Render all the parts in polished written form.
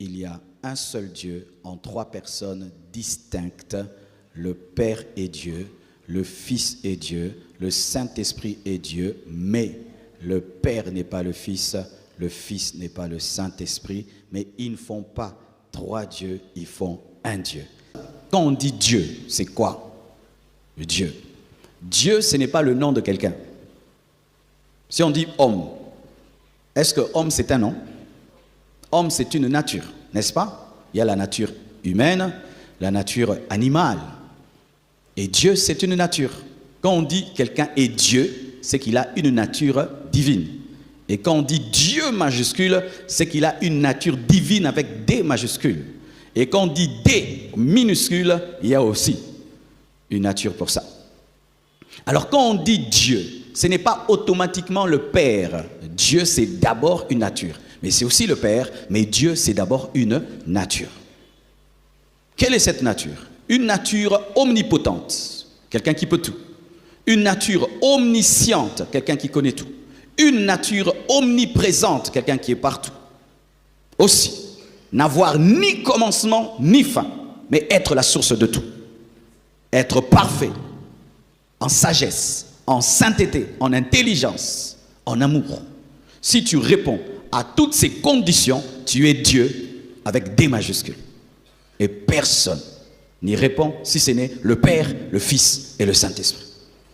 il y a un seul Dieu en trois personnes distinctes. Le Père est Dieu, le Fils est Dieu, le Saint-Esprit est Dieu, mais le Père n'est pas le Fils n'est pas le Saint-Esprit, mais ils ne font pas trois dieux, ils font un Dieu. Quand on dit Dieu, c'est quoi? Le Dieu. Dieu, ce n'est pas le nom de quelqu'un. Si on dit homme, est-ce que homme c'est un nom? Homme c'est une nature, n'est-ce pas? Il y a la nature humaine, la nature animale. Et Dieu c'est une nature. Quand on dit quelqu'un est Dieu, c'est qu'il a une nature divine. Et quand on dit Dieu majuscule, c'est qu'il a une nature divine avec D majuscule. Et quand on dit D minuscule, il y a aussi une nature pour ça. Alors quand on dit Dieu, ce n'est pas automatiquement le Père. Dieu c'est d'abord une nature. Mais c'est aussi le Père, mais Dieu c'est d'abord une nature. Quelle est cette nature? Une nature omnipotente, quelqu'un qui peut tout. Une nature omnisciente, quelqu'un qui connaît tout. Une nature omniprésente, quelqu'un qui est partout. Aussi, n'avoir ni commencement ni fin, mais être la source de tout. Être parfait, en sagesse, en sainteté, en intelligence, en amour. Si tu réponds à toutes ces conditions, tu es Dieu avec des majuscules. Et personne n'y répond si ce n'est le Père, le Fils et le Saint-Esprit.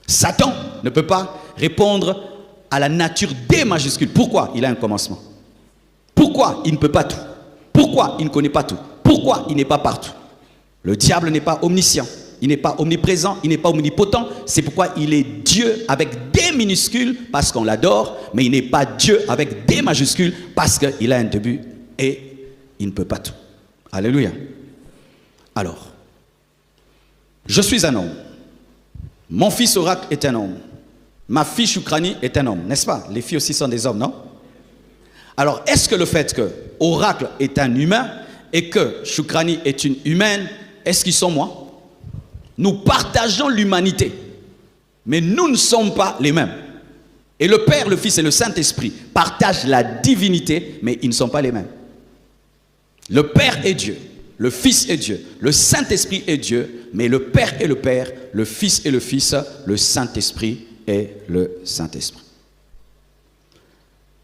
Satan ne peut pas répondre à la nature des majuscules. Pourquoi? Il a un commencement. Pourquoi il ne peut pas tout? Pourquoi il ne connaît pas tout? Pourquoi il n'est pas partout? Le diable n'est pas omniscient, il n'est pas omniprésent, il n'est pas omnipotent. C'est pourquoi il est Dieu avec des minuscules parce qu'on l'adore, mais il n'est pas Dieu avec des majuscules parce qu'il a un début et il ne peut pas tout. Alléluia. Alors, je suis un homme. Mon fils Oracle est un homme. Ma fille Choukrani est un homme, n'est-ce pas? Les filles aussi sont des hommes, non? Alors, est-ce que le fait que Oracle est un humain et que Choukrani est une humaine, est-ce qu'ils sont moi? Nous partageons l'humanité, mais nous ne sommes pas les mêmes. Et le Père, le Fils et le Saint-Esprit partagent la divinité, mais ils ne sont pas les mêmes. Le Père est Dieu, le Fils est Dieu, le Saint-Esprit est Dieu, mais le Père est le Père, le Fils est le Fils, le Saint-Esprit est le Saint-Esprit.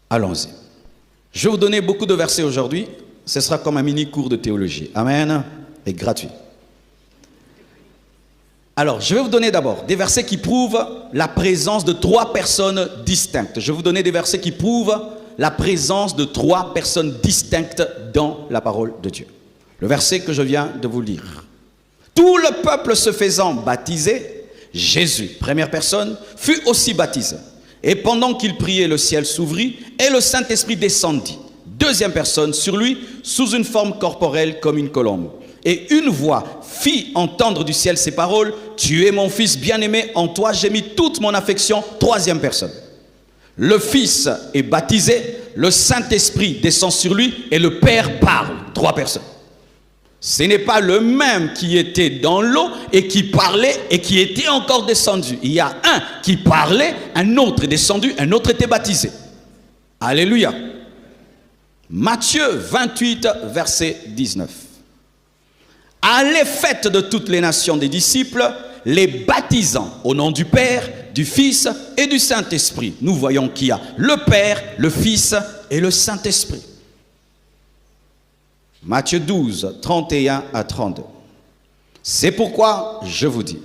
Allons-y. Je vais vous donner beaucoup de versets aujourd'hui. Ce sera comme un mini cours de théologie. Amen. Et gratuit. Alors, je vais vous donner d'abord des versets qui prouvent la présence de trois personnes distinctes. Je vais vous donner des versets qui prouvent la présence de trois personnes distinctes dans la parole de Dieu. Le verset que je viens de vous lire. Tout le peuple se faisant baptiser, Jésus, première personne, fut aussi baptisé. Et pendant qu'il priait, le ciel s'ouvrit et le Saint-Esprit descendit. Deuxième personne, sur lui, sous une forme corporelle comme une colombe. Et une voix fit entendre du ciel ces paroles: tu es mon fils bien-aimé, en toi j'ai mis toute mon affection. Troisième personne. Le Fils est baptisé, le Saint-Esprit descend sur lui et le Père parle. Trois personnes. Ce n'est pas le même qui était dans l'eau et qui parlait et qui était encore descendu. Il y a un qui parlait, un autre est descendu, un autre était baptisé. Alléluia. Matthieu 28, verset 19. Allez, faites de toutes les nations des disciples, les baptisant au nom du Père, du Fils et du Saint-Esprit. Nous voyons qu'il y a le Père, le Fils et le Saint-Esprit. Matthieu 12, 31 à 32. C'est pourquoi je vous dis,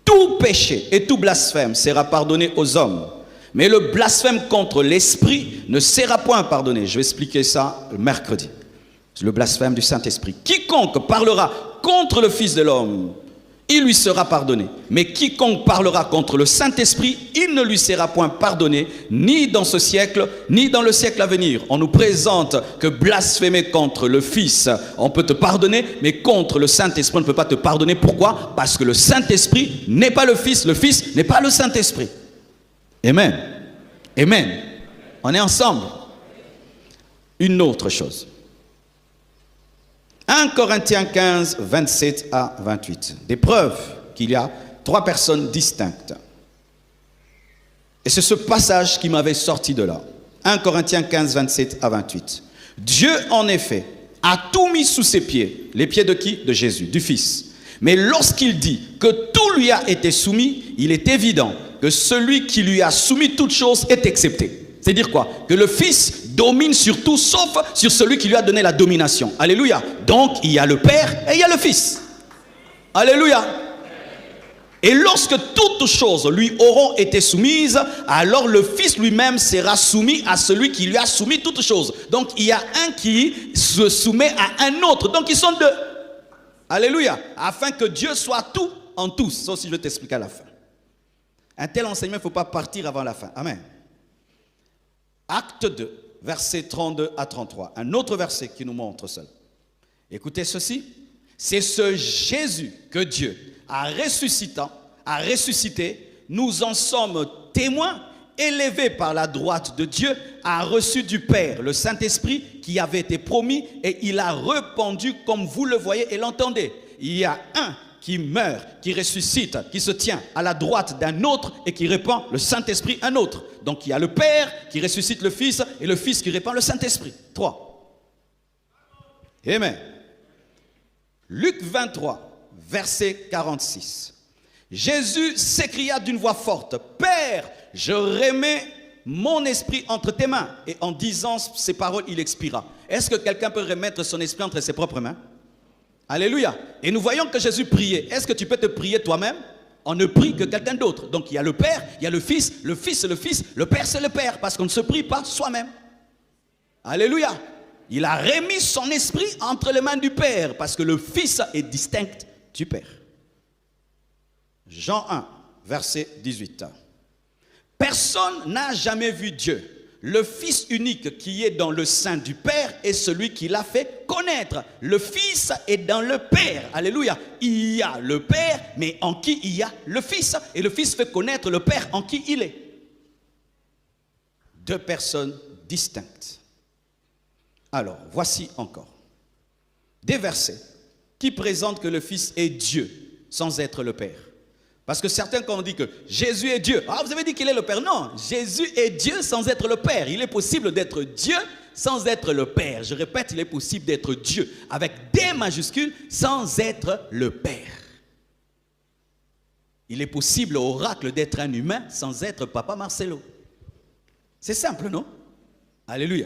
tout péché et tout blasphème sera pardonné aux hommes, mais le blasphème contre l'Esprit ne sera point pardonné. Je vais expliquer ça mercredi. Le blasphème du Saint-Esprit. Quiconque parlera contre le Fils de l'homme, il lui sera pardonné. Mais quiconque parlera contre le Saint-Esprit, il ne lui sera point pardonné, ni dans ce siècle, ni dans le siècle à venir. On nous présente que blasphémer contre le Fils, on peut te pardonner, mais contre le Saint-Esprit, on ne peut pas te pardonner. Pourquoi? Parce que le Saint-Esprit n'est pas le Fils n'est pas le Saint-Esprit. Amen. Amen. On est ensemble. Une autre chose. 1 Corinthiens 15, 27 à 28. Des preuves qu'il y a trois personnes distinctes. Et c'est ce passage qui m'avait sorti de là. 1 Corinthiens 15, 27 à 28. Dieu, en effet, a tout mis sous ses pieds. Les pieds de qui? De Jésus, du Fils. Mais lorsqu'il dit que tout lui a été soumis, il est évident que celui qui lui a soumis toutes choses est excepté. C'est-à-dire quoi? Que le Fils domine sur tout sauf sur celui qui lui a donné la domination. Alléluia. Donc il y a le Père et il y a le Fils. Alléluia. Et lorsque toutes choses lui auront été soumises, alors le Fils lui-même sera soumis à celui qui lui a soumis toutes choses. Donc il y a un qui se soumet à un autre. Donc ils sont deux. Alléluia. Afin que Dieu soit tout en tous. Ça aussi je vais t'expliquer à la fin. Un tel enseignement, il ne faut pas partir avant la fin. Amen. Acte 2, versets 32 à 33. Un autre verset qui nous montre cela. Écoutez ceci. C'est ce Jésus que Dieu a ressuscité. Nous en sommes témoins. Élevé par la droite de Dieu, a reçu du Père le Saint-Esprit qui avait été promis et il a répandu comme vous le voyez et l'entendez. Il y a un qui meurt, qui ressuscite, qui se tient à la droite d'un autre et qui répand le Saint-Esprit à un autre. Donc il y a le Père qui ressuscite le Fils et le Fils qui répand le Saint-Esprit. 3. Amen. Luc 23, verset 46. Jésus s'écria d'une voix forte, « Père, je remets mon esprit entre tes mains. » Et en disant ces paroles, il expira. Est-ce que quelqu'un peut remettre son esprit entre ses propres mains? Alléluia. Et nous voyons que Jésus priait. Est-ce que tu peux te prier toi-même? On ne prie que quelqu'un d'autre. Donc il y a le Père, il y a le Fils c'est le Fils, le Père c'est le Père, parce qu'on ne se prie pas soi-même. Alléluia. Il a remis son esprit entre les mains du Père, parce que le Fils est distinct du Père. Jean 1, verset 18. Personne n'a jamais vu Dieu. Le Fils unique qui est dans le sein du Père est celui qui l'a fait connaître. Le Fils est dans le Père. Alléluia. Il y a le Père, mais en qui il y a le Fils. Et le Fils fait connaître le Père en qui il est. Deux personnes distinctes. Alors, voici encore des versets qui présentent que le Fils est Dieu sans être le Père. Parce que certains, quand on dit que Jésus est Dieu, ah, vous avez dit qu'il est le Père. Non, Jésus est Dieu sans être le Père. Il est possible d'être Dieu sans être le Père. Je répète, il est possible d'être Dieu avec des majuscules sans être le Père. Il est possible au oracle d'être un humain sans être Papa Marcelo. C'est simple, non? Alléluia.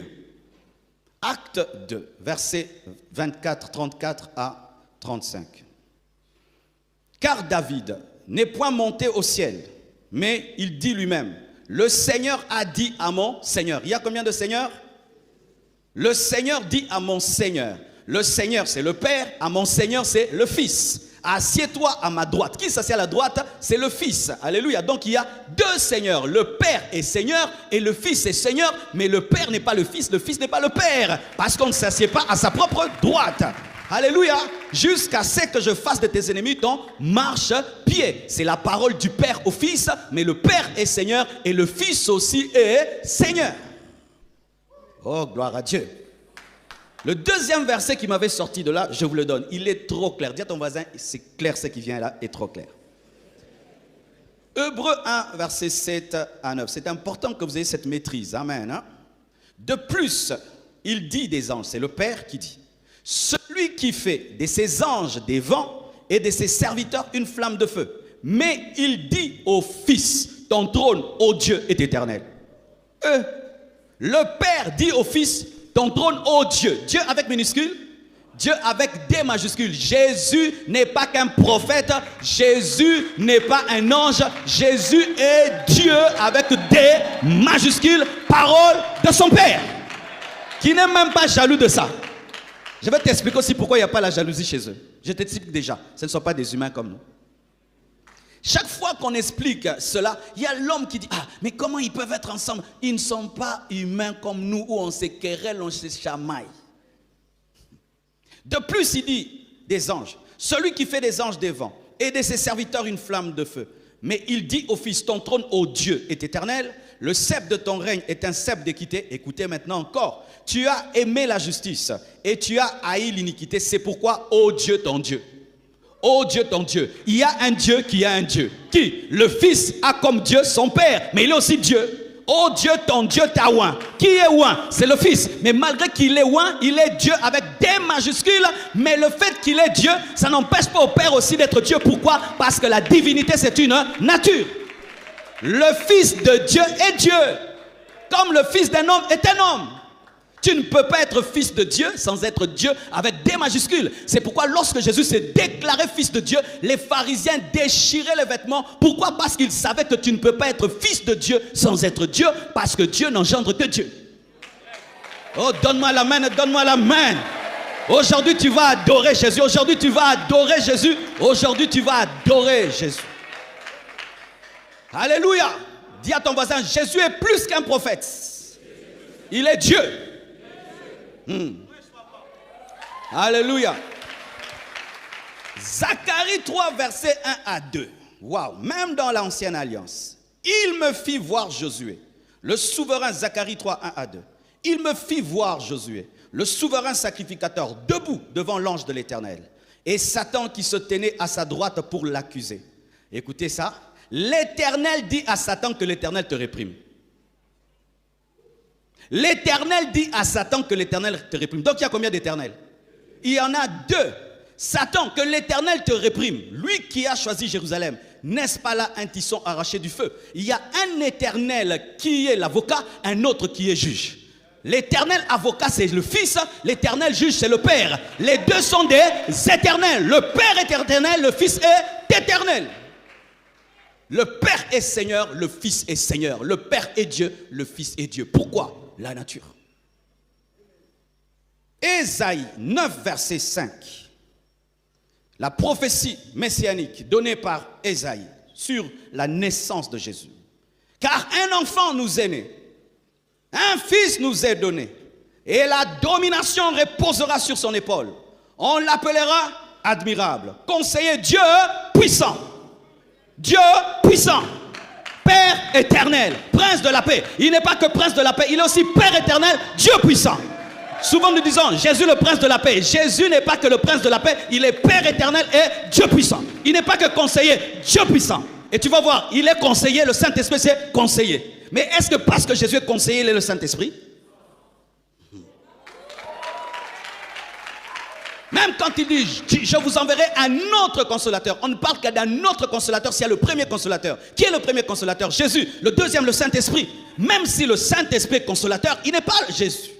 Acte 2, versets 24, 34 à 35. Car David n'est point monté au ciel, mais il dit lui-même, le Seigneur a dit à mon Seigneur. Il y a combien de seigneurs? Le Seigneur dit à mon Seigneur. Le Seigneur c'est le Père, à mon Seigneur c'est le Fils. Assieds-toi à ma droite. Qui s'assied à la droite? C'est le Fils. Alléluia. Donc il y a deux Seigneurs. Le Père est Seigneur et le Fils est Seigneur, mais le Père n'est pas le Fils n'est pas le Père, parce qu'on ne s'assied pas à sa propre droite. Alléluia. Jusqu'à ce que je fasse de tes ennemis ton marche-pied. C'est la parole du Père au Fils, mais le Père est Seigneur et le Fils aussi est Seigneur. Oh, gloire à Dieu. Le deuxième verset qui m'avait sorti de là, je vous le donne. Il est trop clair. Dis à ton voisin, c'est clair, ce qui vient là est trop clair. Hébreux 1, verset 7 à 9. C'est important que vous ayez cette maîtrise. Amen. Hein? De plus, il dit des anges, c'est le Père qui dit. Celui qui fait de ses anges des vents et de ses serviteurs une flamme de feu. Mais il dit au Fils, ton trône, ô Dieu, est éternel. Le Père dit au Fils, ton trône, ô Dieu. Dieu avec minuscule, Dieu avec des majuscules. Jésus n'est pas qu'un prophète, Jésus n'est pas un ange, Jésus est Dieu avec des majuscules, parole de son Père, qui n'est même pas jaloux de ça. Je vais t'expliquer aussi pourquoi il n'y a pas la jalousie chez eux. Je t'explique déjà, ce ne sont pas des humains comme nous. Chaque fois qu'on explique cela, il y a l'homme qui dit, ah, mais comment ils peuvent être ensemble? Ils ne sont pas humains comme nous, où on se querelle, on se chamaille. De plus, il dit des anges, celui qui fait des anges des vents et de ses serviteurs une flamme de feu. Mais il dit au Fils, ton trône, ô Dieu, est éternel, le sceptre de ton règne est un sceptre d'équité. Écoutez maintenant encore, tu as aimé la justice et tu as haï l'iniquité, c'est pourquoi, ô Dieu, ton Dieu. Ô Dieu, ton Dieu. Il y a un Dieu qui a un Dieu. Qui? Le Fils a comme Dieu son Père, mais il est aussi Dieu. Ô Dieu, ton Dieu t'a oint. Qui est oint? C'est le Fils. Mais malgré qu'il est oint, il est Dieu avec D majuscule, mais le fait qu'il est Dieu, ça n'empêche pas au Père aussi d'être Dieu. Pourquoi? Parce que la divinité, c'est une nature. Le Fils de Dieu est Dieu, comme le Fils d'un homme est un homme. Tu ne peux pas être fils de Dieu sans être Dieu avec D majuscule. C'est pourquoi lorsque Jésus s'est déclaré fils de Dieu, les pharisiens déchiraient les vêtements. Pourquoi? Parce qu'ils savaient que tu ne peux pas être fils de Dieu sans être Dieu, parce que Dieu n'engendre que Dieu. Oh, donne-moi la main, donne-moi la main. Aujourd'hui, tu vas adorer Jésus. Aujourd'hui, tu vas adorer Jésus. Aujourd'hui, tu vas adorer Jésus. Alléluia. Dis à ton voisin, Jésus est plus qu'un prophète. Il est Dieu. Alléluia. Zacharie 3, verset 1 à 2. Waouh, même dans l'ancienne alliance. Il me fit voir Josué, le souverain. Zacharie 3, 1 à 2. Il me fit voir Josué, le souverain sacrificateur, debout devant l'ange de l'Éternel, et Satan qui se tenait à sa droite pour l'accuser. Écoutez ça. L'Éternel dit à Satan que l'Éternel te réprime. L'Éternel dit à Satan que l'Éternel te réprime. Donc il y a combien d'Éternels? Il y en a deux. Satan, que l'Éternel te réprime. Lui qui a choisi Jérusalem. N'est-ce pas là un tisson arraché du feu? Il y a un Éternel qui est l'avocat, un autre qui est juge. L'Éternel avocat, c'est le Fils. L'Éternel juge, c'est le Père. Les deux sont des éternels. Le Père est éternel, le Fils est éternel. Le Père est Seigneur, le Fils est Seigneur. Le Père est Dieu, le Fils est Dieu. Pourquoi? La nature. Ésaïe 9, verset 5. La prophétie messianique donnée par Ésaïe sur la naissance de Jésus. Car un enfant nous est né, un fils nous est donné, et la domination reposera sur son épaule. On l'appellera admirable, conseiller, Dieu puissant. Dieu puissant, Père éternel, Prince de la paix. Il n'est pas que Prince de la paix, il est aussi Père éternel, Dieu puissant. Souvent nous disons, Jésus le Prince de la paix. Jésus n'est pas que le Prince de la paix, il est Père éternel et Dieu puissant. Il n'est pas que conseiller, Dieu puissant. Et tu vas voir, il est conseiller, le Saint-Esprit c'est conseiller. Mais est-ce que parce que Jésus est conseiller, il est le Saint-Esprit? Même quand il dit, je vous enverrai un autre consolateur. On ne parle qu'à d'un autre consolateur s'il y a le premier consolateur. Qui est le premier consolateur? Jésus. Le deuxième, le Saint-Esprit. Même si le Saint-Esprit est consolateur, il n'est pas Jésus.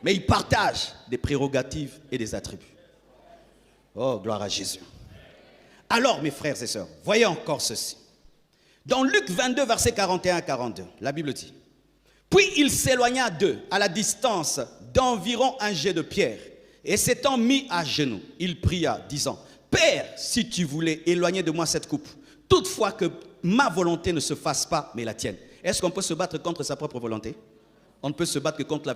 Mais il partage des prérogatives et des attributs. Oh, gloire à Jésus. Alors, mes frères et sœurs, voyez encore ceci. Dans Luc 22, versets 41 à 42, la Bible dit, puis il s'éloigna d'eux à la distance d'environ un jet de pierre. Et s'étant mis à genoux, il pria, disant, Père, si tu voulais éloigner de moi cette coupe, toutefois que ma volonté ne se fasse pas, mais la tienne. Est-ce qu'on peut se battre contre sa propre volonté? On ne peut se battre que contre la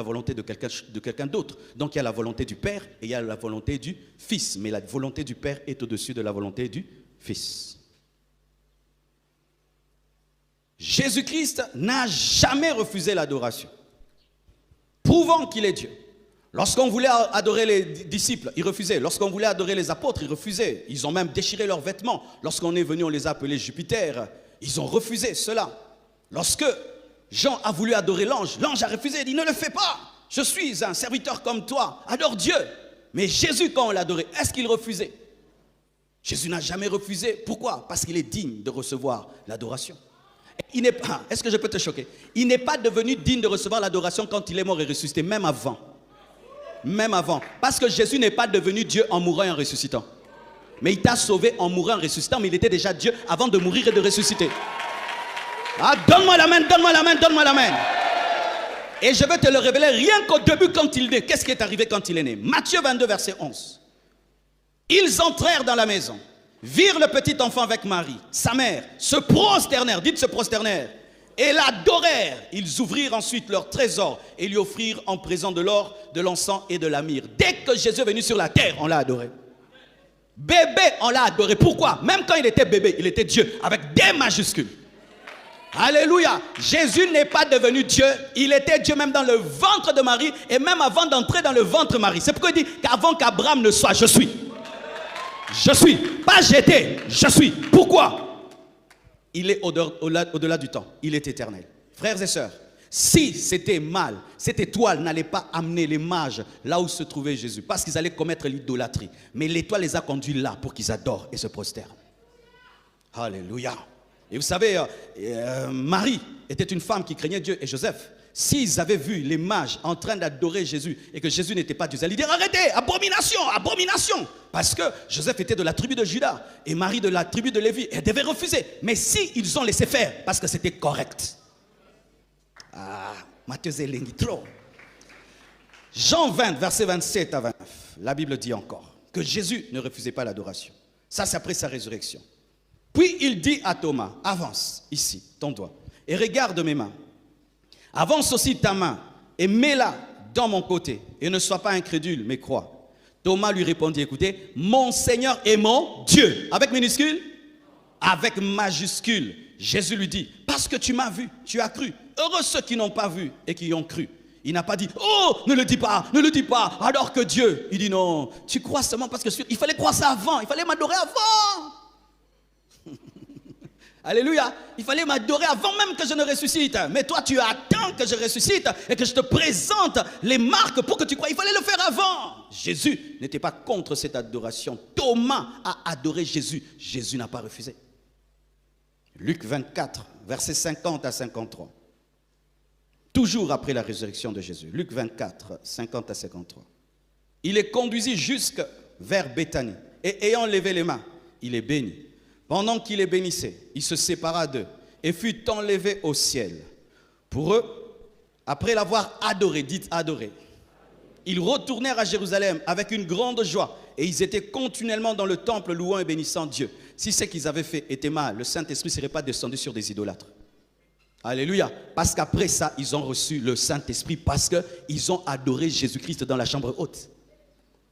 volonté de quelqu'un d'autre. Donc il y a la volonté du Père et il y a la volonté du Fils. Mais la volonté du Père est au-dessus de la volonté du Fils. Jésus-Christ n'a jamais refusé l'adoration, prouvant qu'il est Dieu. Lorsqu'on voulait adorer les disciples, ils refusaient. Lorsqu'on voulait adorer les apôtres, ils refusaient. Ils ont même déchiré leurs vêtements. Lorsqu'on est venu, on les a appelés Jupiter. Ils ont refusé cela. Lorsque Jean a voulu adorer l'ange, l'ange a refusé. Il dit, ne le fais pas. Je suis un serviteur comme toi. Adore Dieu. Mais Jésus, quand on l'adorait, est-ce qu'il refusait? Jésus n'a jamais refusé. Pourquoi? Parce qu'il est digne de recevoir l'adoration. Il n'est pas, est-ce que je peux te choquer? Il n'est pas devenu digne de recevoir l'adoration quand il est mort et ressuscité, même avant. Même avant. Parce que Jésus n'est pas devenu Dieu en mourant et en ressuscitant. Mais il t'a sauvé en mourant et en ressuscitant, mais il était déjà Dieu avant de mourir et de ressusciter. Ah, donne-moi la main, donne-moi la main, donne-moi la main. Et je vais te le révéler rien qu'au début quand il est né. Qu'est-ce qui est arrivé quand il est né? Matthieu 22, verset 11. Ils entrèrent dans la maison, virent le petit enfant avec Marie, sa mère, se prosternèrent, dites se prosternèrent, et l'adorèrent. Ils ouvrirent ensuite leur trésor et lui offrirent en présent de l'or, de l'encens et de la myrrhe. Dès que Jésus est venu sur la terre, on l'a adoré. Bébé, on l'a adoré. Pourquoi? Même quand il était bébé, il était Dieu, avec des majuscules. Alléluia. Jésus n'est pas devenu Dieu. Il était Dieu même dans le ventre de Marie et même avant d'entrer dans le ventre de Marie. C'est pourquoi il dit qu'avant qu'Abraham ne soit, je suis. Je suis. Pas j'étais, je suis. Pourquoi? Il est au-delà du temps. Il est éternel. Frères et sœurs, Si c'était mal, cette étoile n'allait pas amener les mages là où se trouvait Jésus, parce qu'ils allaient commettre l'idolâtrie. Mais l'étoile les a conduits là pour qu'ils adorent et se prosternent. Alléluia. Et vous savez, Marie était une femme qui craignait Dieu, et Joseph. S'ils avaient vu les mages en train d'adorer Jésus et que Jésus n'était pas Dieu, ils allaient dire arrêtez, abomination, abomination. Parce que Joseph était de la tribu de Juda et Marie de la tribu de Lévi. Elle devait refuser. Mais si ils ont laissé faire, parce que c'était correct. Matthieu Zelengi, trop. Jean 20, verset 27 à 29. La Bible dit encore que Jésus ne refusait pas l'adoration. Ça, c'est après sa résurrection. Puis il dit à Thomas, avance ici, ton doigt, et regarde mes mains. Avance aussi ta main et mets-la dans mon côté et ne sois pas incrédule, mais crois. Thomas lui répondit, écoutez, mon Seigneur et mon Dieu. Avec minuscule? Avec majuscule. Jésus lui dit, parce que tu m'as vu, tu as cru. Heureux ceux qui n'ont pas vu et qui y ont cru. Il n'a pas dit, oh, ne le dis pas, alors que Dieu. Il dit non, tu crois seulement parce que il fallait croire ça avant, il fallait m'adorer avant. Alléluia. Il fallait m'adorer avant même que je ne ressuscite. Mais toi, tu attends que je ressuscite et que je te présente les marques pour que tu crois. Il fallait le faire avant. Jésus n'était pas contre cette adoration. Thomas a adoré Jésus. Jésus n'a pas refusé. Luc 24, versets 50 à 53. Toujours après la résurrection de Jésus. Luc 24, 50 à 53. Il est conduit jusque vers Béthanie. Et ayant levé les mains, il est béni. Pendant qu'il les bénissait, il se sépara d'eux et fut enlevé au ciel. Pour eux, après l'avoir adoré, dites adoré, ils retournèrent à Jérusalem avec une grande joie et ils étaient continuellement dans le temple louant et bénissant Dieu. Si ce qu'ils avaient fait était mal, le Saint-Esprit ne serait pas descendu sur des idolâtres. Alléluia. Parce qu'après ça, ils ont reçu le Saint-Esprit parce qu'ils ont adoré Jésus-Christ dans la chambre haute.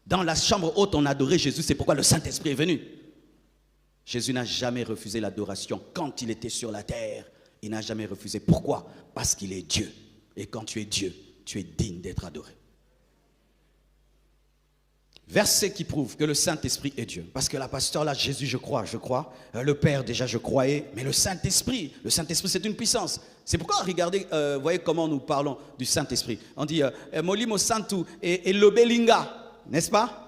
Dans la chambre haute, on adorait Jésus, c'est pourquoi le Saint-Esprit est venu. Jésus n'a jamais refusé l'adoration quand il était sur la terre. Il n'a jamais refusé. Pourquoi? Parce qu'il est Dieu. Et quand tu es Dieu, tu es digne d'être adoré. Verset qui prouve que le Saint-Esprit est Dieu. Parce que la pasteur là, Jésus, je crois. Le Père, déjà, je croyais. Mais le Saint-Esprit, c'est une puissance. C'est pourquoi, regardez, voyez comment nous parlons du Saint-Esprit. On dit, Molimo Santu et Lobelinga, n'est-ce pas?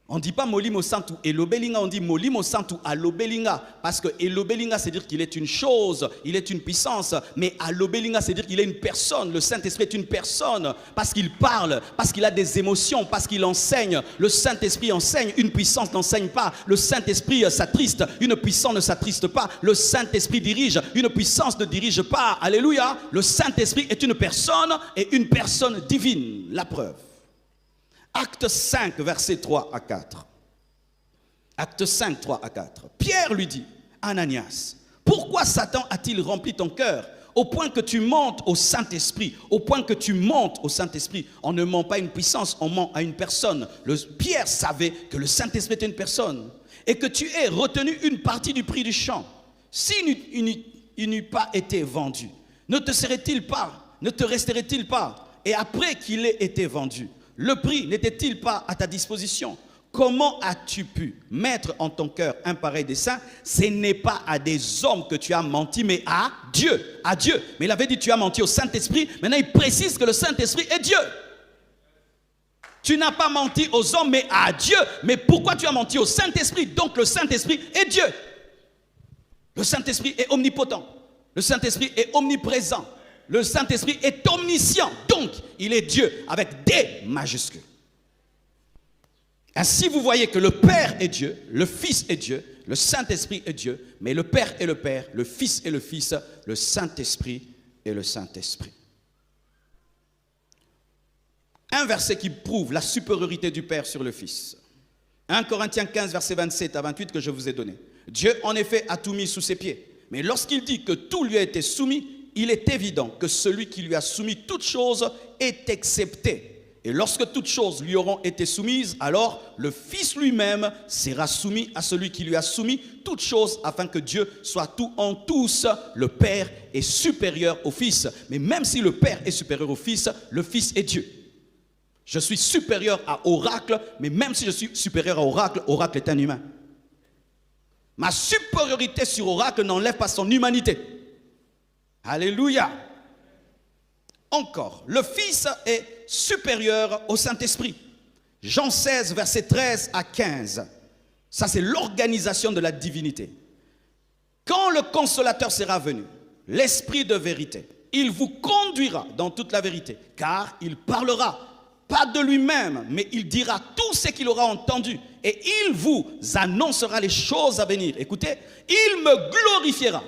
On ne dit pas Molimo Santu et Lobelinga, on dit Molimo Santu à Lobelinga. Parce que Lobelinga, c'est dire qu'il est une chose, il est une puissance. Mais à Lobelinga, c'est dire qu'il est une personne. Le Saint-Esprit est une personne. Parce qu'il parle, parce qu'il a des émotions, parce qu'il enseigne. Le Saint-Esprit enseigne, une puissance n'enseigne pas. Le Saint-Esprit s'attriste, une puissance ne s'attriste pas. Le Saint-Esprit dirige, une puissance ne dirige pas. Alléluia. Le Saint-Esprit est une personne et une personne divine. La preuve. Acte 5, versets 3 à 4. Acte 5, 3 à 4. Pierre lui dit, Ananias, pourquoi Satan a-t-il rempli ton cœur au point que tu montes au Saint-Esprit? Au point que tu montes au Saint-Esprit. On ne ment pas à une puissance, on ment à une personne. Pierre savait que le Saint-Esprit était une personne. Et que tu aies retenu une partie du prix du champ. S'il n'eût pas été vendu, ne te resterait-il pas? Et après qu'il ait été vendu, le prix n'était-il pas à ta disposition? Comment as-tu pu mettre en ton cœur un pareil dessein? Ce n'est pas à des hommes que tu as menti, mais à Dieu. À Dieu. Mais il avait dit tu as menti au Saint-Esprit. Maintenant, il précise que le Saint-Esprit est Dieu. Tu n'as pas menti aux hommes, mais à Dieu. Mais pourquoi tu as menti au Saint-Esprit? Donc le Saint-Esprit est Dieu. Le Saint-Esprit est omnipotent. Le Saint-Esprit est omniprésent. Le Saint-Esprit est omniscient, donc il est Dieu avec des majuscules. Ainsi vous voyez que le Père est Dieu, le Fils est Dieu, le Saint-Esprit est Dieu, mais le Père est le Père, le Fils est le Fils, le Saint-Esprit est le Saint-Esprit. Un verset qui prouve la supériorité du Père sur le Fils. 1 Corinthiens 15, verset 27 à 28 que je vous ai donné. Dieu en effet a tout mis sous ses pieds, mais lorsqu'il dit que tout lui a été soumis, il est évident que celui qui lui a soumis toutes choses est excepté. Et lorsque toutes choses lui auront été soumises, alors le Fils lui-même sera soumis à celui qui lui a soumis toutes choses, afin que Dieu soit tout en tous. Le Père est supérieur au Fils. Mais même si le Père est supérieur au Fils, le Fils est Dieu. Je suis supérieur à Oracle, mais même si je suis supérieur à Oracle, Oracle est un humain. Ma supériorité sur Oracle n'enlève pas son humanité. Alléluia. encore, le Fils est supérieur au Saint-Esprit. Jean 16, versets 13 à 15. Ça, c'est l'organisation de la divinité. Quand le Consolateur sera venu, l'Esprit de vérité, il vous conduira dans toute la vérité, car il parlera, pas de lui-même, mais il dira tout ce qu'il aura entendu, et il vous annoncera les choses à venir. Écoutez, il me glorifiera.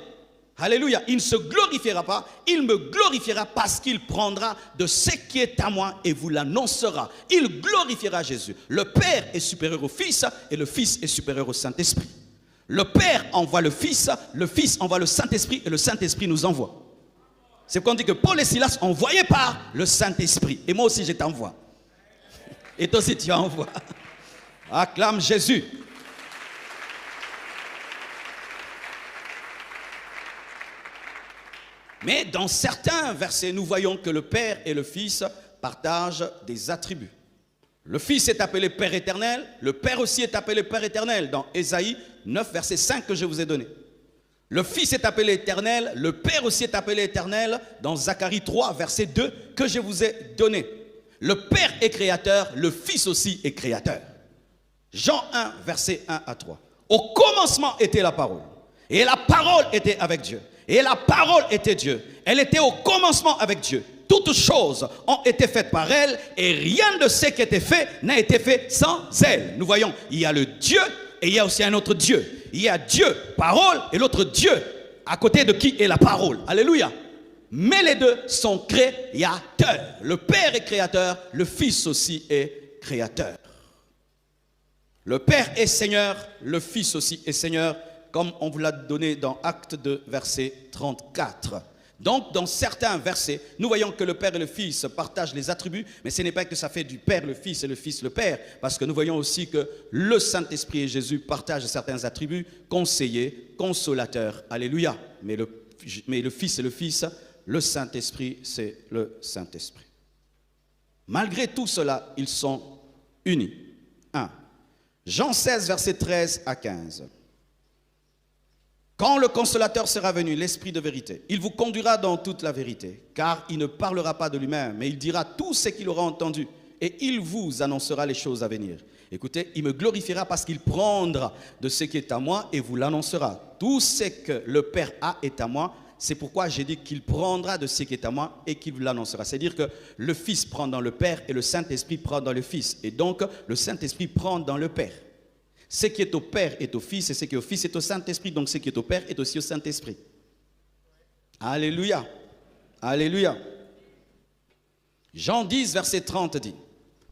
Alléluia, il ne se glorifiera pas, il me glorifiera parce qu'il prendra de ce qui est à moi et vous l'annoncera. Il glorifiera Jésus. Le Père est supérieur au Fils et le Fils est supérieur au Saint-Esprit. Le Père envoie le Fils envoie le Saint-Esprit et le Saint-Esprit nous envoie. C'est qu'on dit que Paul et Silas envoyés par le Saint-Esprit. Et moi aussi je t'envoie. Et toi aussi tu envoies. Acclame Jésus. Mais dans certains versets, nous voyons que le Père et le Fils partagent des attributs. Le Fils est appelé Père éternel, le Père aussi est appelé Père éternel dans Ésaïe 9, verset 5 que je vous ai donné. Le Fils est appelé éternel, le Père aussi est appelé éternel dans Zacharie 3, verset 2 que je vous ai donné. Le Père est créateur, le Fils aussi est créateur. Jean 1, verset 1 à 3. Au commencement était la parole, et la parole était avec Dieu. Et la parole était Dieu. Elle était au commencement avec Dieu. Toutes choses ont été faites par elle et rien de ce qui a été fait n'a été fait sans elle. Nous voyons, il y a le Dieu et il y a aussi un autre Dieu. Il y a Dieu, parole, et l'autre Dieu, à côté de qui est la parole. Alléluia. Mais les deux sont créateurs. Le Père est créateur, le Fils aussi est créateur. Le Père est Seigneur, le Fils aussi est Seigneur, comme on vous l'a donné dans Actes 2, verset 34. Donc, dans certains versets, nous voyons que le Père et le Fils partagent les attributs, mais ce n'est pas que ça fait du Père le Fils et le Fils le Père, parce que nous voyons aussi que le Saint-Esprit et Jésus partagent certains attributs, conseiller, consolateur, alléluia. Mais le Fils et le Fils, le Saint-Esprit, c'est le Saint-Esprit. Malgré tout cela, ils sont unis. 1. Jean 16, verset 13 à 15. Quand le Consolateur sera venu, l'Esprit de vérité, il vous conduira dans toute la vérité, car il ne parlera pas de lui-même, mais il dira tout ce qu'il aura entendu, et il vous annoncera les choses à venir. Écoutez, il me glorifiera parce qu'il prendra de ce qui est à moi et vous l'annoncera. Tout ce que le Père a est à moi, c'est pourquoi j'ai dit qu'il prendra de ce qui est à moi et qu'il vous l'annoncera. C'est-à-dire que le Fils prend dans le Père et le Saint-Esprit prend dans le Fils. Et donc, le Saint-Esprit prend dans le Père. Ce qui est au Père est au Fils et ce qui est au Fils est au Saint-Esprit. Donc ce qui est au Père est aussi au Saint-Esprit. Alléluia. Alléluia. Jean 10, verset 30 dit,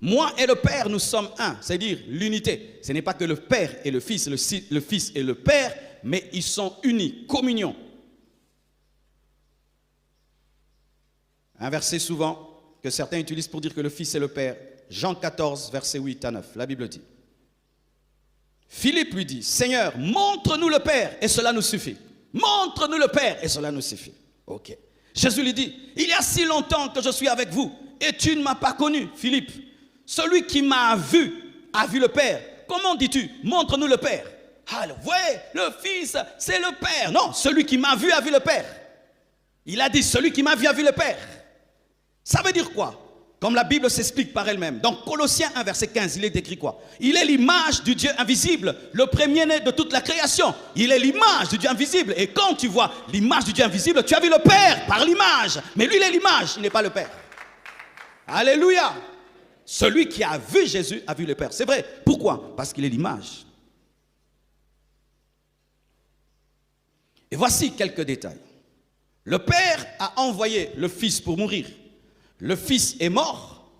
moi et le Père, nous sommes un. C'est-à-dire l'unité. Ce n'est pas que le Père et le Fils et le Père, mais ils sont unis, communion. Un verset souvent que certains utilisent pour dire que le Fils est le Père. Jean 14, verset 8 à 9. La Bible dit. Philippe lui dit, Seigneur, montre-nous le Père et cela nous suffit. Montre-nous le Père et cela nous suffit. Ok. Jésus lui dit, il y a si longtemps que je suis avec vous et tu ne m'as pas connu, Philippe. Celui qui m'a vu a vu le Père. Comment dis-tu, montre-nous le Père? Alors, voyez, le Fils, c'est le Père. Non, celui qui m'a vu a vu le Père. Il a dit, celui qui m'a vu a vu le Père. Ça veut dire quoi? Comme la Bible s'explique par elle-même. Dans Colossiens 1, verset 15, il est écrit quoi? Il est l'image du Dieu invisible, le premier-né de toute la création. Il est l'image du Dieu invisible. Et quand tu vois l'image du Dieu invisible, tu as vu le Père par l'image. Mais lui, il est l'image, il n'est pas le Père. Alléluia. Celui qui a vu Jésus a vu le Père. C'est vrai. Pourquoi? Parce qu'il est l'image. Et voici quelques détails. Le Père a envoyé le Fils pour mourir. Le Fils est mort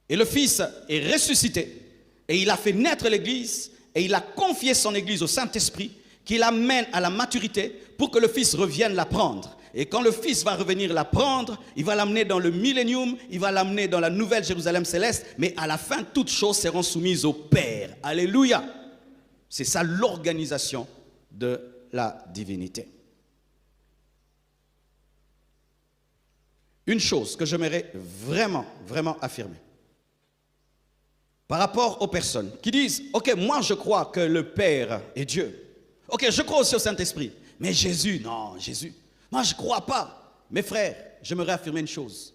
et le Fils est ressuscité. Et il a fait naître l'Église et il a confié son Église au Saint-Esprit qui l'amène à la maturité pour que le Fils revienne la prendre. Et quand le Fils va revenir la prendre, il va l'amener dans le millénium, il va l'amener dans la nouvelle Jérusalem céleste. Mais à la fin, toutes choses seront soumises au Père. Alléluia. C'est ça l'organisation de la divinité. Une chose que j'aimerais vraiment affirmer par rapport aux personnes qui disent « Ok, moi je crois que le Père est Dieu. Ok, je crois aussi au Saint-Esprit. Mais Jésus, non, Jésus, moi je ne crois pas. » Mes frères, j'aimerais affirmer une chose.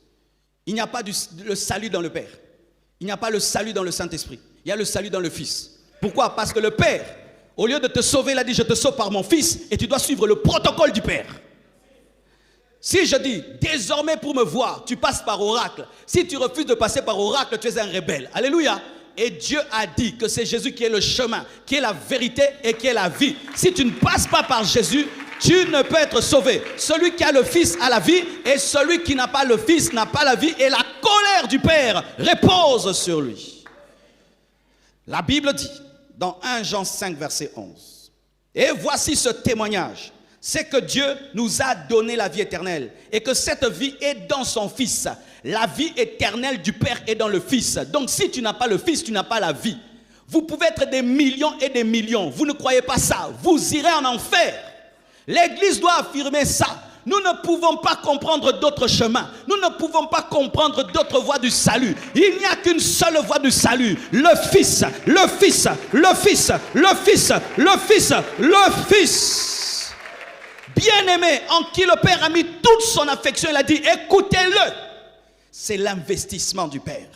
Il n'y a pas le salut dans le Père. Il n'y a pas le salut dans le Saint-Esprit. Il y a le salut dans le Fils. Pourquoi? Parce que le Père, au lieu de te sauver, il a dit, je te sauve par mon Fils, et tu dois suivre le protocole du Père. Si je dis, désormais pour me voir, tu passes par oracle. Si tu refuses de passer par oracle, tu es un rebelle. Alléluia. Et Dieu a dit que c'est Jésus qui est le chemin, qui est la vérité et qui est la vie. Si tu ne passes pas par Jésus, tu ne peux être sauvé. Celui qui a le Fils a la vie, et celui qui n'a pas le Fils n'a pas la vie, et la colère du Père repose sur lui. La Bible dit, dans 1 Jean 5, verset 11, et voici ce témoignage, c'est que Dieu nous a donné la vie éternelle, et que cette vie est dans son Fils. La vie éternelle du Père est dans le Fils. Donc si tu n'as pas le Fils, tu n'as pas la vie. Vous pouvez être des millions et des millions, vous ne croyez pas ça, vous irez en enfer. L'Église doit affirmer ça. Nous ne pouvons pas comprendre d'autres chemins. Nous ne pouvons pas comprendre d'autres voies du salut. Il n'y a qu'une seule voie du salut. Le Fils, le Fils, le Fils, le Fils, le Fils, le Fils. Bien-aimé, en qui le Père a mis toute son affection, il a dit, écoutez-le. C'est l'investissement du Père.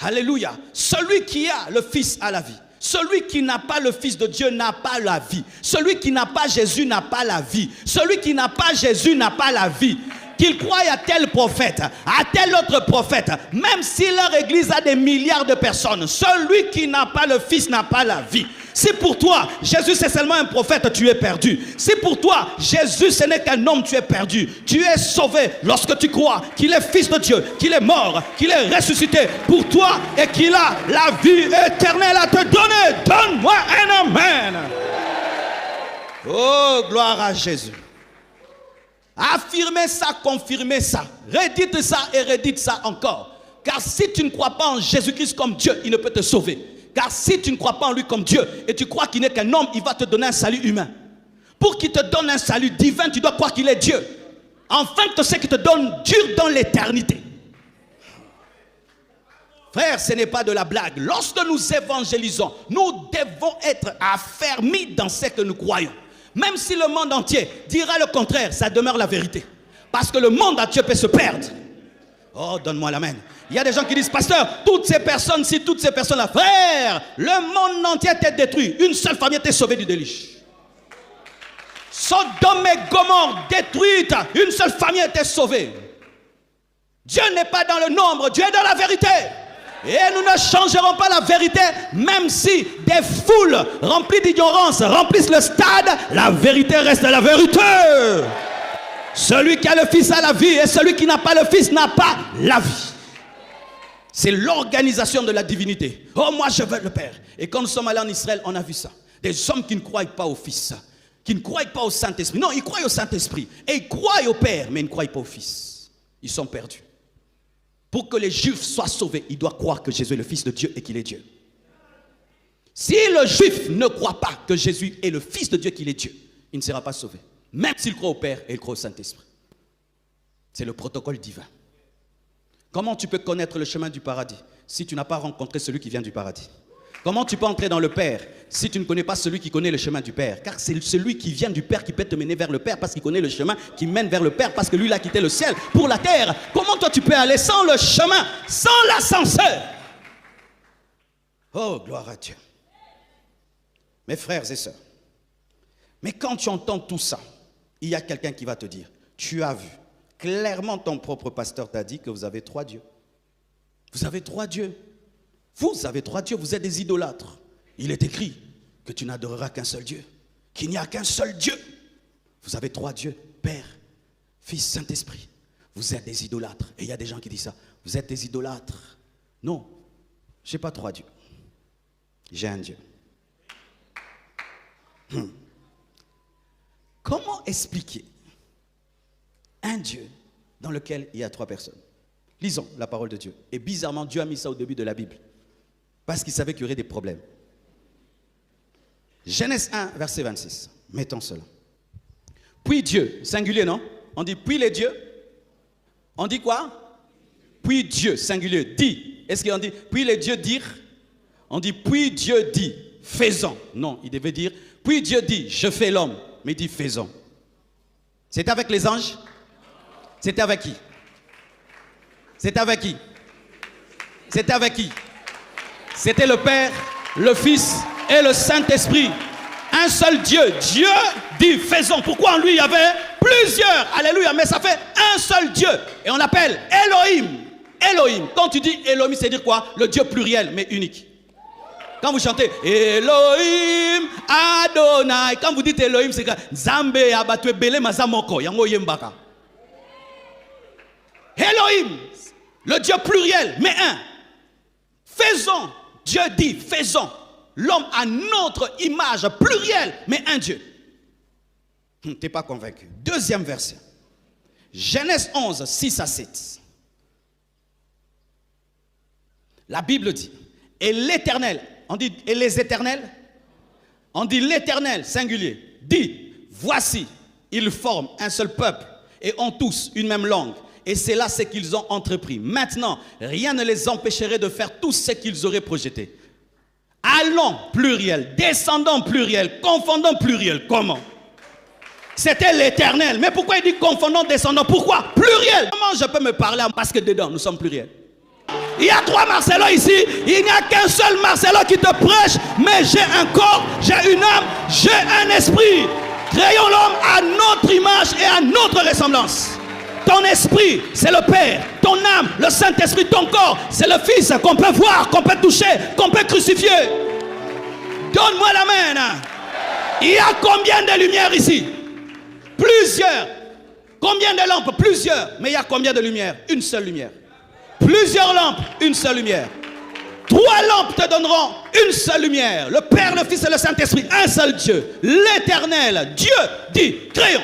Alléluia. Celui qui a le Fils a la vie. Celui qui n'a pas le Fils de Dieu n'a pas la vie. Celui qui n'a pas Jésus n'a pas la vie. Celui qui n'a pas Jésus n'a pas la vie. Qu'il croie à tel prophète, à tel autre prophète, même si leur église a des milliards de personnes, celui qui n'a pas le Fils n'a pas la vie. Si pour toi, Jésus c'est seulement un prophète, tu es perdu. Si pour toi, Jésus ce n'est qu'un homme, tu es perdu. Tu es sauvé lorsque tu crois qu'il est Fils de Dieu, qu'il est mort, qu'il est ressuscité pour toi et qu'il a la vie éternelle à te donner. Donne-moi un amen. Oh, gloire à Jésus. Affirmez ça, confirmez ça. Redites ça et redites ça encore. Car si tu ne crois pas en Jésus-Christ comme Dieu, il ne peut te sauver. Car si tu ne crois pas en lui comme Dieu et tu crois qu'il n'est qu'un homme, il va te donner un salut humain. Pour qu'il te donne un salut divin, tu dois croire qu'il est Dieu. Afin que ce qu'il te donne dure dans l'éternité. Frère, ce n'est pas de la blague. Lorsque nous évangélisons, nous devons être affermis dans ce que nous croyons. Même si le monde entier dira le contraire, ça demeure la vérité. Parce que le monde entier peut se perdre. Oh, donne-moi l'amen. Il y a des gens qui disent, pasteur, toutes ces personnes-ci, toutes ces personnes-là, frère, le monde entier était détruit. Une seule famille était sauvée du déluge. Sodome et Gomorrhe détruite, une seule famille était sauvée. Dieu n'est pas dans le nombre, Dieu est dans la vérité. Et nous ne changerons pas la vérité, même si des foules remplies d'ignorance remplissent le stade, la vérité reste la vérité. Celui qui a le Fils a la vie, et celui qui n'a pas le Fils n'a pas la vie. C'est l'organisation de la divinité. Oh, moi je veux le Père. Et quand nous sommes allés en Israël, on a vu ça. Des hommes qui ne croient pas au Fils, qui ne croient pas au Saint-Esprit. Non, ils croient au Saint-Esprit. Et ils croient au Père, mais ils ne croient pas au Fils. Ils sont perdus. Pour que les Juifs soient sauvés, ils doivent croire que Jésus est le Fils de Dieu et qu'il est Dieu. Si le Juif ne croit pas que Jésus est le Fils de Dieu et qu'il est Dieu, il ne sera pas sauvé. Même s'il croit au Père et il croit au Saint-Esprit. C'est le protocole divin. Comment tu peux connaître le chemin du paradis si tu n'as pas rencontré celui qui vient du paradis? Comment tu peux entrer dans le Père si tu ne connais pas celui qui connaît le chemin du Père? Car c'est celui qui vient du Père qui peut te mener vers le Père parce qu'il connaît le chemin qui mène vers le Père parce que lui il a quitté le ciel pour la terre. Comment toi tu peux aller sans le chemin, sans l'ascenseur? Oh, gloire à Dieu. Mes frères et sœurs, mais quand tu entends tout ça, il y a quelqu'un qui va te dire, tu as vu, clairement ton propre pasteur t'a dit que vous avez 3 dieux. Vous avez 3 dieux. Vous avez 3 dieux, vous êtes des idolâtres. Il est écrit que tu n'adoreras qu'un seul Dieu, qu'il n'y a qu'un seul Dieu. Vous avez 3 dieux, Père, Fils, Saint-Esprit. Vous êtes des idolâtres. Et il y a des gens qui disent ça. Vous êtes des idolâtres. Non, je n'ai pas 3 dieux. J'ai un Dieu. Comment expliquer un Dieu dans lequel il y a 3 personnes? Lisons la parole de Dieu. Et bizarrement, Dieu a mis ça au début de la Bible. Parce qu'il savait qu'il y aurait des problèmes. Genèse 1, verset 26. Mettons cela. Puis Dieu, singulier, non? On dit puis les dieux. On dit quoi? Puis Dieu, singulier, dit. Est-ce qu'on dit puis les dieux dirent? On dit puis Dieu dit, faisons. Non, il devait dire puis Dieu dit, je fais l'homme. Mais il dit faisons. C'était avec les anges? C'était avec qui? C'était avec qui? C'était avec qui? C'était le Père, le Fils et le Saint-Esprit. Un seul Dieu. Dieu dit faisons. Pourquoi en lui il y avait plusieurs? Alléluia. Mais ça fait un seul Dieu. Et on l'appelle Elohim. Elohim. Quand tu dis Elohim, c'est dire quoi? Le Dieu pluriel mais unique. Quand vous chantez Elohim Adonai, quand vous dites Elohim, c'est que Zambe abatwe bele mazamoko yango yembaka. Elohim, le Dieu pluriel mais un. Faisons. Dieu dit faisons. L'homme a notre image plurielle, mais un Dieu. Tu n'es pas convaincu. Deuxième verset. Genèse 11, 6 à 7. La Bible dit, et l'Éternel, on dit, et les éternels, on dit l'Éternel, singulier, dit, voici, ils forment un seul peuple et ont tous une même langue. Et c'est là ce qu'ils ont entrepris. Maintenant, rien ne les empêcherait de faire tout ce qu'ils auraient projeté. Allons, pluriel, descendons, pluriel, confondons, pluriel. Comment? C'était l'Éternel. Mais pourquoi il dit confondons, descendons? Pourquoi? Pluriel. Comment je peux me parler? Parce que dedans, nous sommes pluriels. Il y a 3 Marcelo ici. Il n'y a qu'un seul Marcelo qui te prêche. Mais j'ai un corps, j'ai une âme, j'ai un esprit. Créons l'homme à notre image et à notre ressemblance. Ton esprit, c'est le Père. Ton âme, le Saint-Esprit. Ton corps, c'est le Fils qu'on peut voir, qu'on peut toucher, qu'on peut crucifier. Donne-moi la main. Il y a combien de lumières ici? Plusieurs. Combien de lampes? Plusieurs. Mais il y a combien de lumières? Une seule lumière. Plusieurs lampes, une seule lumière. 3 lampes te donneront une seule lumière. Le Père, le Fils et le Saint-Esprit. Un seul Dieu. L'Éternel. Dieu dit, créons.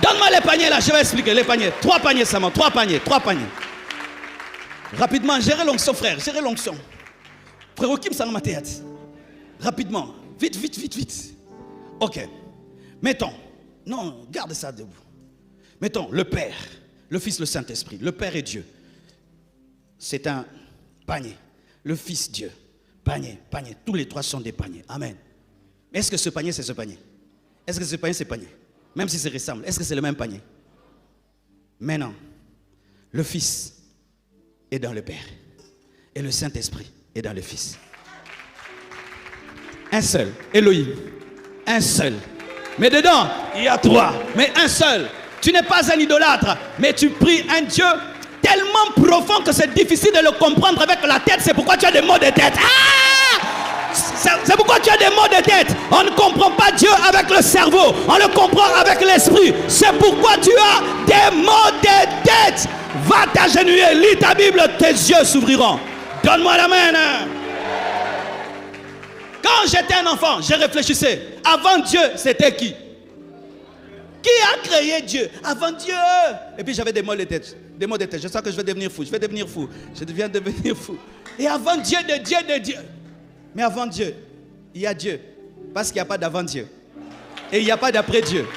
Donne-moi les paniers là, je vais expliquer les paniers. 3 paniers seulement, 3 paniers. Rapidement, gérez l'onction frère, gérez l'onction. Frère Okim, ça m'a tête. Rapidement, vite. Ok, mettons, non, garde ça debout. Mettons, le Père, le Fils, le Saint-Esprit. Le Père est Dieu. C'est un panier. Le Fils, Dieu. Panier. Tous les 3 sont des paniers. Amen. Mais est-ce que ce panier, c'est ce panier? Est-ce que ce panier, c'est panier? Même si ça ressemble, est-ce que c'est le même panier? Maintenant, le Fils est dans le Père et le Saint-Esprit est dans le Fils. Un seul, Elohim, un seul. Mais dedans, il y a 3, mais un seul. Tu n'es pas un idolâtre, mais tu pries un Dieu tellement profond que c'est difficile de le comprendre avec la tête. C'est pourquoi tu as des maux de tête. C'est pourquoi tu as des maux de tête. On ne comprend pas Dieu avec le cerveau. On le comprend avec l'esprit. C'est pourquoi tu as des maux de tête. Va t'agenouiller, lis ta Bible, tes yeux s'ouvriront. Donne-moi la main. Quand j'étais un enfant, je réfléchissais. Avant Dieu, c'était qui? Qui a créé Dieu? Avant Dieu. Et puis j'avais des maux de tête. Des maux de tête. Je sens que je vais devenir fou. Je viens de devenir fou. Et avant Dieu, de Dieu. Mais avant Dieu, il y a Dieu. Parce qu'il n'y a pas d'avant Dieu. Et il n'y a pas d'après Dieu.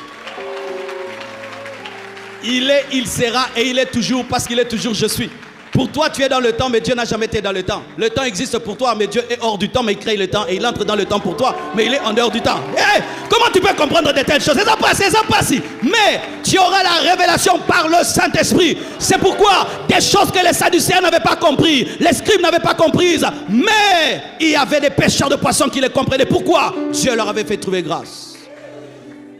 Il est, il sera et il est toujours parce qu'il est toujours je suis. Pour toi, tu es dans le temps, mais Dieu n'a jamais été dans le temps. Le temps existe pour toi, mais Dieu est hors du temps, mais il crée le temps et il entre dans le temps pour toi, mais il est en dehors du temps. Hey, comment tu peux comprendre de telles choses? C'est ça passe. Mais tu auras la révélation par le Saint-Esprit. C'est pourquoi des choses que les Sadducéens n'avaient pas compris, les scribes n'avaient pas comprises, mais il y avait des pêcheurs de poissons qui les comprenaient. Pourquoi? Dieu leur avait fait trouver grâce.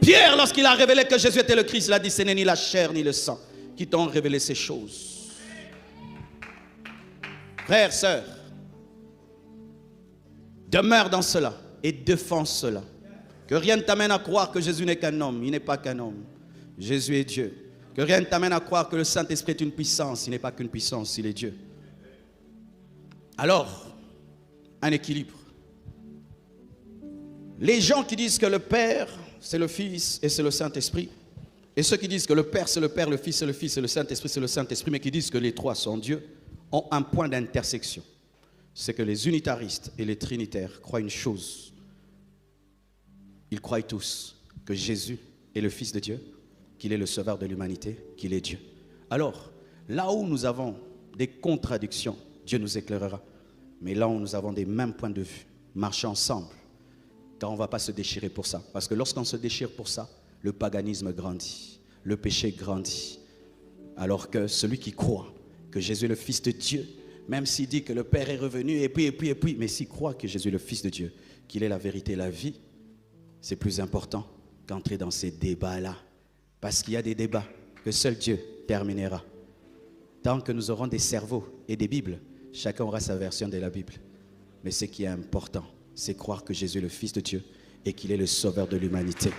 Pierre, lorsqu'il a révélé que Jésus était le Christ, il a dit, ce n'est ni la chair ni le sang qui t'ont révélé ces choses. Frères, sœurs, demeure dans cela et défends cela. Que rien ne t'amène à croire que Jésus n'est qu'un homme. Il n'est pas qu'un homme. Jésus est Dieu. Que rien ne t'amène à croire que le Saint-Esprit est une puissance. Il n'est pas qu'une puissance, il est Dieu. Alors, un équilibre. Les gens qui disent que le Père, c'est le Fils et c'est le Saint-Esprit, et ceux qui disent que le Père, c'est le Père, le Fils, c'est le Fils et le Saint-Esprit, c'est le Saint-Esprit, mais qui disent que les 3 sont Dieu, ont un point d'intersection. C'est que les unitaristes et les trinitaires croient une chose. Ils croient tous que Jésus est le Fils de Dieu, qu'il est le sauveur de l'humanité, qu'il est Dieu. Alors, là où nous avons des contradictions, Dieu nous éclairera. Mais là où nous avons des mêmes points de vue, marcher ensemble, car on ne va pas se déchirer pour ça. Parce que lorsqu'on se déchire pour ça, le paganisme grandit. le péché grandit. Alors que celui qui croit que Jésus est le Fils de Dieu, même s'il dit que le Père est revenu, et puis, mais s'il croit que Jésus est le Fils de Dieu, qu'il est la vérité et la vie, c'est plus important qu'entrer dans ces débats-là. Parce qu'il y a des débats que seul Dieu terminera. Tant que nous aurons des cerveaux et des Bibles, chacun aura sa version de la Bible. Mais ce qui est important, c'est croire que Jésus est le Fils de Dieu et qu'il est le sauveur de l'humanité.